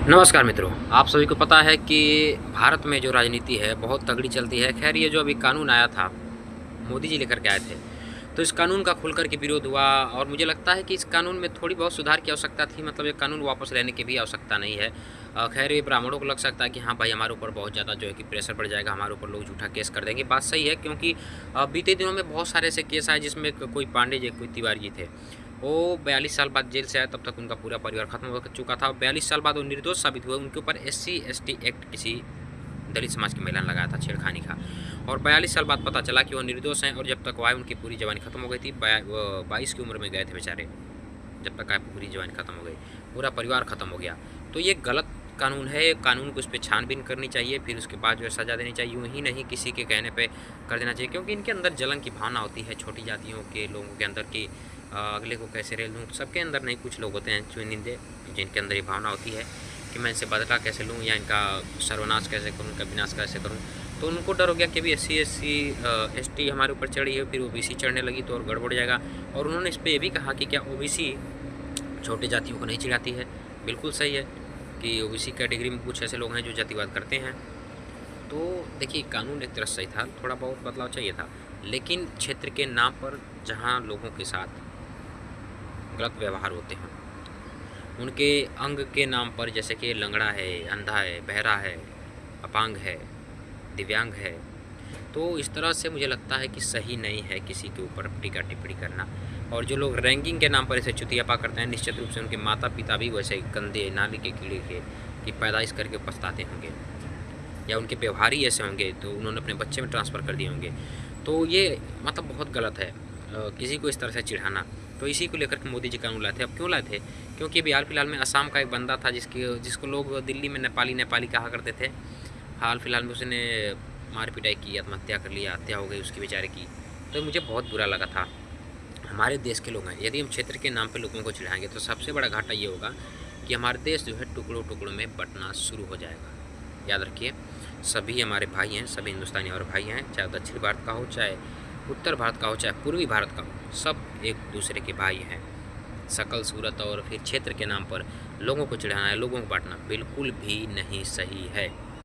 नमस्कार मित्रों, आप सभी को पता है कि भारत में जो राजनीति है बहुत तगड़ी चलती है। खैर ये जो अभी कानून आया था, मोदी जी लेकर के आए थे, तो इस कानून का खुल कर के विरोध हुआ और मुझे लगता है कि इस कानून में थोड़ी बहुत सुधार की आवश्यकता थी। मतलब ये कानून वापस लेने की भी आवश्यकता नहीं है। खैर ये ब्राह्मणों को लग सकता है कि हाँ भाई हमारे ऊपर बहुत ज़्यादा जो है कि प्रेशर पड़ जाएगा, हमारे ऊपर लोग झूठा केस कर देंगे। बात सही है क्योंकि बीते दिनों में बहुत सारे ऐसे केस आए जिसमें कोई पांडे जी, कोई तिवारी जी थे। वो 42 साल बाद जेल से आए, तब तक उनका पूरा परिवार खत्म हो चुका था। 42 साल बाद वो निर्दोष साबित हुए। उनके ऊपर SC/ST एक्ट किसी दलित समाज की महिला ने लगाया था छेड़खानी का, और 42 साल बाद पता चला कि वो निर्दोष हैं। और जब तक वो आए उनकी पूरी जवानी खत्म हो गई थी। 22 की उम्र में गए थे बेचारे, जब तक आए पूरी जवानी खत्म हो गई, पूरा परिवार खत्म हो गया। तो ये गलत कानून है। कानून को इस पर छानबीन करनी चाहिए, फिर उसके बाद जो है सज़ा देनी चाहिए। यूँ ही नहीं किसी के कहने पे कर देना चाहिए, क्योंकि इनके अंदर जलन की भावना होती है छोटी जातियों के लोगों के अंदर की अगले को कैसे रेल दूँ। सबके अंदर नहीं, कुछ लोग होते हैं चुनिंदे जिनके अंदर ये भावना होती है कि मैं इनसे बदला कैसे लूँ या इनका सर्वनाश कैसे करूँ, इनका विनाश कैसे करूँ। तो उनको डर हो गया कि अभी SC/ST हमारे ऊपर चढ़ी है, फिर OBC चढ़ने लगी तो और गड़बड़ जाएगा। और उन्होंने इस पर यह भी कहा कि क्या OBC छोटे जातियों को नहीं चिढ़ाती है। बिल्कुल सही है कि OBC कैटेगरी में कुछ ऐसे लोग हैं जो जातिवाद करते हैं। तो देखिए कानून एक तरह सही था, थोड़ा बहुत बदलाव चाहिए था, लेकिन क्षेत्र के नाम पर जहाँ लोगों के साथ गलत व्यवहार होते हैं, उनके अंग के नाम पर, जैसे कि लंगड़ा है, अंधा है, बहरा है, अपांग है, दिव्यांग है, तो इस तरह से मुझे लगता है कि सही नहीं है किसी के ऊपर टीका टिप्पणी करना। और जो लोग रैंकिंग के नाम पर ऐसे चुतियापा करते हैं, निश्चित रूप से उनके माता पिता भी वैसे गंदे नाली के कीड़े के की पैदाइश करके पछताते होंगे, या उनके व्यवहार ही ऐसे होंगे तो उन्होंने अपने बच्चे में ट्रांसफ़र कर दिए होंगे। तो ये मतलब बहुत गलत है किसी को इस तरह से चिढ़ाना। तो इसी को लेकर के मोदी जी कानून लाए थे। अब क्यों लाए थे? क्योंकि अभी हाल फिलहाल में असम का एक बंदा था जिसको लोग दिल्ली में नेपाली नेपाली कहा करते थे। हाल फिलहाल में उसने मार पिटाई की, आत्महत्या कर लिया, हत्या हो गई उसकी बेचारे की। तो मुझे बहुत बुरा लगा था। हमारे देश के लोग हैं, यदि हम क्षेत्र के नाम पे लोगों को चिढ़ाएंगे तो सबसे बड़ा घाटा ये होगा कि हमारा देश जो है टुकड़ों टुकड़ों में बँटना शुरू हो जाएगा। याद रखिए, सभी हमारे भाई हैं, सभी हिंदुस्तानी और भाई हैं, चाहे दक्षिण भारत का हो, चाहे उत्तर भारत का हो, चाहे पूर्वी भारत का हो, सब एक दूसरे के भाई हैं। शकल सूरत और फिर क्षेत्र के नाम पर लोगों को चिढ़ाना है, लोगों को बांटना बिल्कुल भी नहीं सही है।